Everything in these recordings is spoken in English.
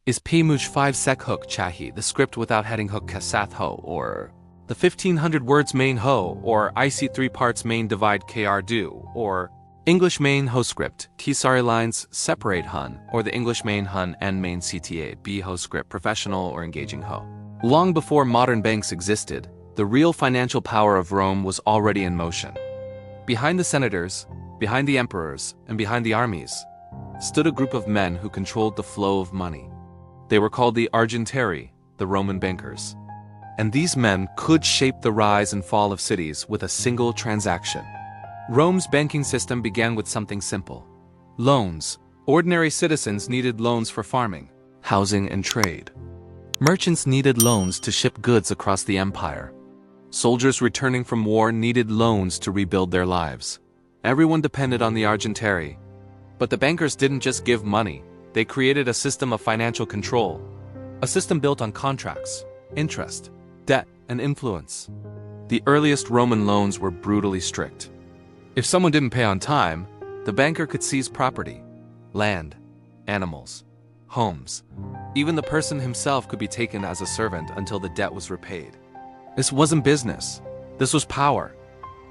Is Pimuj 5 sek hook chahi, the script without heading hook kasath ho, or the 1500 words main ho, or IC 3 parts main divide kr do, or English main ho script, T-sorry lines separate hun, or the English main hun and main CTA, B ho script professional or engaging ho. Long before modern banks existed, the real financial power of Rome was already in motion. Behind the senators, behind the emperors, and behind the armies, stood a group of men who controlled the flow of money. They were called the Argentari, the Roman bankers. And these men could shape the rise and fall of cities with a single transaction. Rome's banking system began with something simple: loans. Ordinary citizens needed loans for farming, housing, and trade. Merchants needed loans to ship goods across the empire. Soldiers returning from war needed loans to rebuild their lives. Everyone depended on the Argentari. But the bankers didn't just give money. They created a system of financial control. A system built on contracts, interest, debt, and influence. The earliest Roman loans were brutally strict. If someone didn't pay on time, the banker could seize property, land, animals, homes. Even the person himself could be taken as a servant until the debt was repaid. This wasn't business. This was power.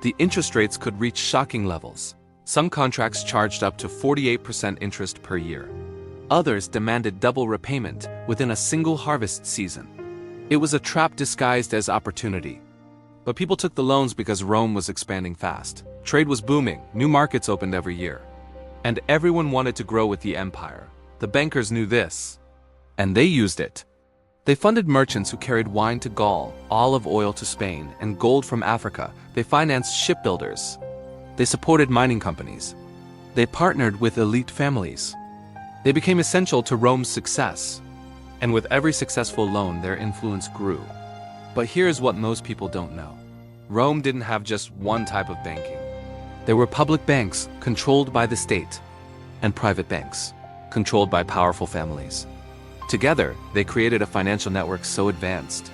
The interest rates could reach shocking levels. Some contracts charged up to 48% interest per year. Others demanded double repayment within a single harvest season. It was a trap disguised as opportunity. But people took the loans because Rome was expanding fast. Trade was booming, new markets opened every year. And everyone wanted to grow with the empire. The bankers knew this, and they used it. They funded merchants who carried wine to Gaul, olive oil to Spain, and gold from Africa. They financed shipbuilders. They supported mining companies. They partnered with elite families. They became essential to Rome's success. And with every successful loan, their influence grew. But here's what most people don't know. Rome didn't have just one type of banking. There were public banks controlled by the state, and private banks controlled by powerful families. Together, they created a financial network so advanced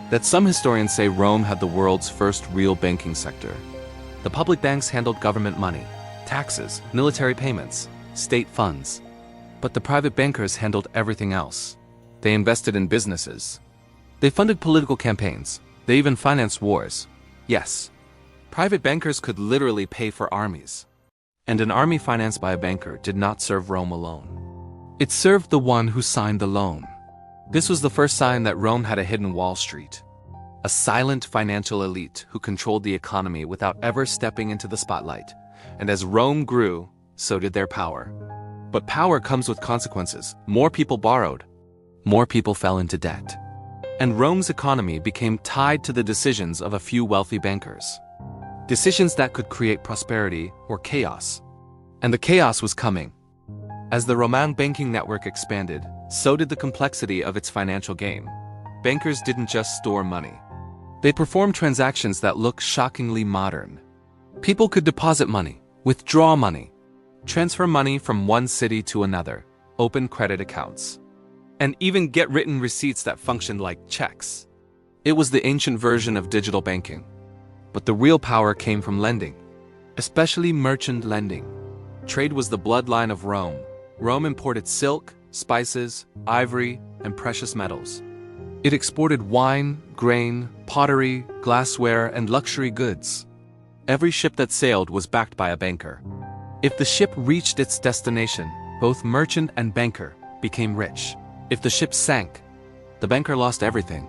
that some historians say Rome had the world's first real banking sector. The public banks handled government money, taxes, military payments, state funds. But the private bankers handled everything else. They invested in businesses. They funded political campaigns. They even financed wars. Yes, private bankers could literally pay for armies. And an army financed by a banker did not serve Rome alone. It served the one who signed the loan. This was the first sign that Rome had a hidden Wall Street. A silent financial elite who controlled the economy without ever stepping into the spotlight. And as Rome grew, so did their power. But power comes with consequences. More people borrowed. More people fell into debt. And Rome's economy became tied to the decisions of a few wealthy bankers. Decisions that could create prosperity or chaos. And the chaos was coming. As the Roman banking network expanded, so did the complexity of its financial game. Bankers didn't just store money. They performed transactions that look shockingly modern. People could deposit money, withdraw money, transfer money from one city to another, open credit accounts, and even get written receipts that functioned like checks. It was the ancient version of digital banking. But the real power came from lending, especially merchant lending. Trade was the bloodline of Rome. Rome imported silk, spices, ivory, and precious metals. It exported wine, grain, pottery, glassware, and luxury goods. Every ship that sailed was backed by a banker. If the ship reached its destination, both merchant and banker became rich. If the ship sank, the banker lost everything.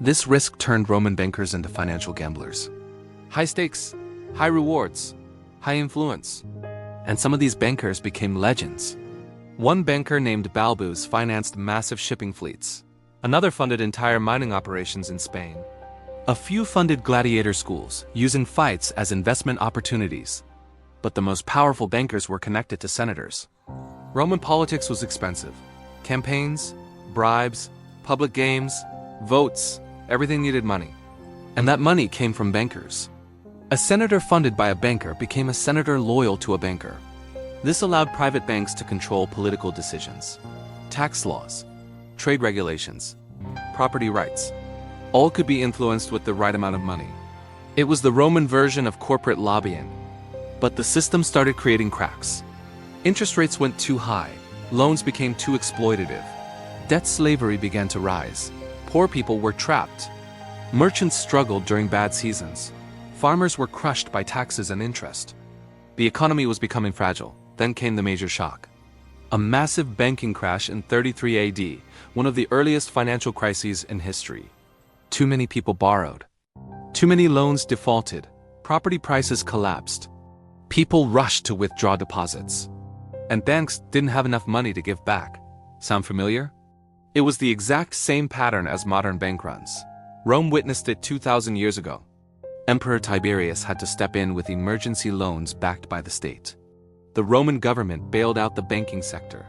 This risk turned Roman bankers into financial gamblers. High stakes, high rewards, high influence. And some of these bankers became legends. One banker named Balbus financed massive shipping fleets. Another funded entire mining operations in Spain. A few funded gladiator schools, using fights as investment opportunities. But the most powerful bankers were connected to senators. Roman politics was expensive. Campaigns, bribes, public games, votes, everything needed money. And that money came from bankers. A senator funded by a banker became a senator loyal to a banker. This allowed private banks to control political decisions. Tax laws, trade regulations, property rights, all could be influenced with the right amount of money. It was the Roman version of corporate lobbying. But the system started creating cracks. Interest rates went too high. Loans became too exploitative. Debt slavery began to rise. Poor people were trapped. Merchants struggled during bad seasons. Farmers were crushed by taxes and interest. The economy was becoming fragile. Then came the major shock. A massive banking crash in 33 AD, one of the earliest financial crises in history. Too many people borrowed. Too many loans defaulted. Property prices collapsed. People rushed to withdraw deposits. And banks didn't have enough money to give back. Sound familiar? It was the exact same pattern as modern bank runs. Rome witnessed it 2,000 years ago. Emperor Tiberius had to step in with emergency loans backed by the state. The Roman government bailed out the banking sector,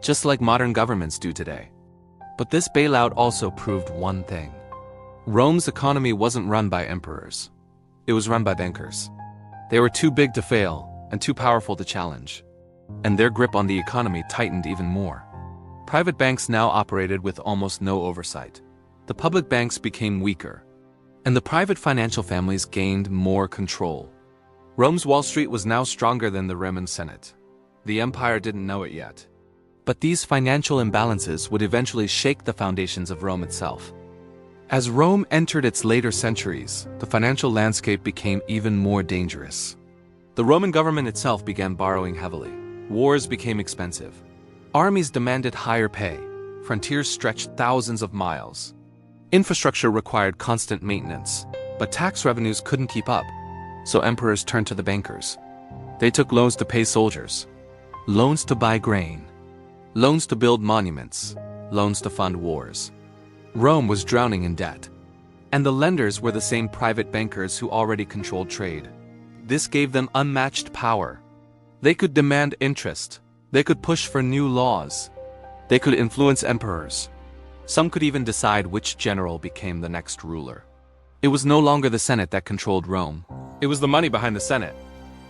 just like modern governments do today. But this bailout also proved one thing. Rome's economy wasn't run by emperors. It was run by bankers. They were too big to fail and too powerful to challenge. And their grip on the economy tightened even more. Private banks now operated with almost no oversight. The public banks became weaker, and the private financial families gained more control. Rome's Wall Street was now stronger than the Roman Senate. The empire didn't know it yet. But these financial imbalances would eventually shake the foundations of Rome itself. As Rome entered its later centuries, the financial landscape became even more dangerous. The Roman government itself began borrowing heavily. Wars became expensive. Armies demanded higher pay. Frontiers stretched thousands of miles. Infrastructure required constant maintenance, but tax revenues couldn't keep up. So emperors turned to the bankers. They took loans to pay soldiers, loans to buy grain, loans to build monuments, loans to fund wars. Rome was drowning in debt. And the lenders were the same private bankers who already controlled trade. This gave them unmatched power. They could demand interest. They could push for new laws. They could influence emperors. Some could even decide which general became the next ruler. It was no longer the Senate that controlled Rome. It was the money behind the Senate.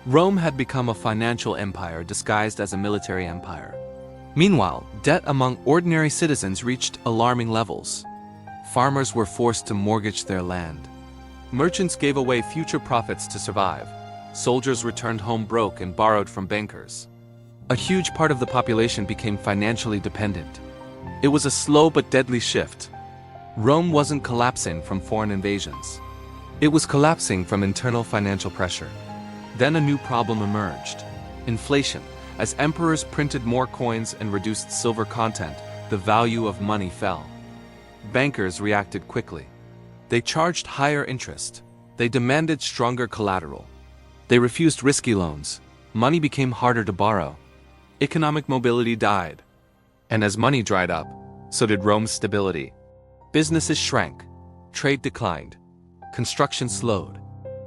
Rome had become a financial empire disguised as a military empire. Meanwhile, debt among ordinary citizens reached alarming levels. Farmers were forced to mortgage their land. Merchants gave away future profits to survive. Soldiers returned home broke and borrowed from bankers. A huge part of the population became financially dependent. It was a slow but deadly shift. Rome wasn't collapsing from foreign invasions. It was collapsing from internal financial pressure. Then a new problem emerged: inflation. As emperors printed more coins and reduced silver content, the value of money fell. Bankers reacted quickly. They charged higher interest. They demanded stronger collateral. They refused risky loans. Money became harder to borrow. Economic mobility died. And as money dried up, so did Rome's stability. Businesses shrank. Trade declined. Construction slowed.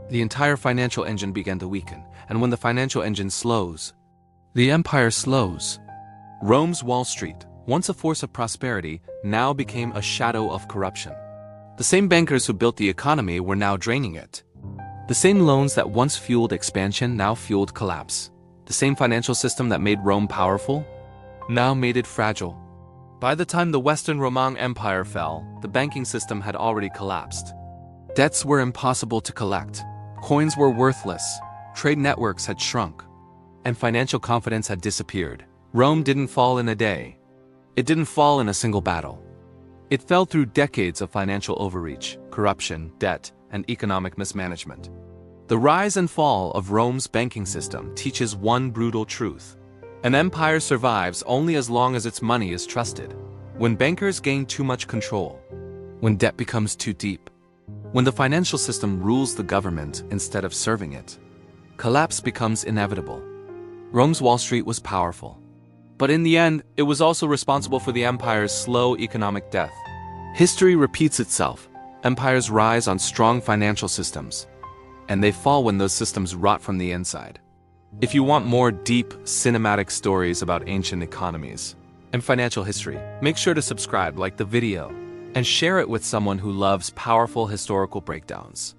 The entire financial engine began to weaken, and when the financial engine slows, the empire slows. Rome's Wall Street, once a force of prosperity, now became a shadow of corruption. The same bankers who built the economy were now draining it. The same loans that once fueled expansion now fueled collapse. The same financial system that made Rome powerful now made it fragile. By the time the Western Roman Empire fell, the banking system had already collapsed. Debts were impossible to collect. Coins were worthless. Trade networks had shrunk. And financial confidence had disappeared. Rome didn't fall in a day. It didn't fall in a single battle. It fell through decades of financial overreach, corruption, debt, and economic mismanagement. The rise and fall of Rome's banking system teaches one brutal truth. An empire survives only as long as its money is trusted. When bankers gain too much control, when debt becomes too deep, when the financial system rules the government instead of serving it, collapse becomes inevitable. Rome's Wall Street was powerful. But in the end, it was also responsible for the empire's slow economic death. History repeats itself. Empires rise on strong financial systems, and they fall when those systems rot from the inside. If you want more deep, cinematic stories about ancient economies and financial history, make sure to subscribe, like the video, and share it with someone who loves powerful historical breakdowns.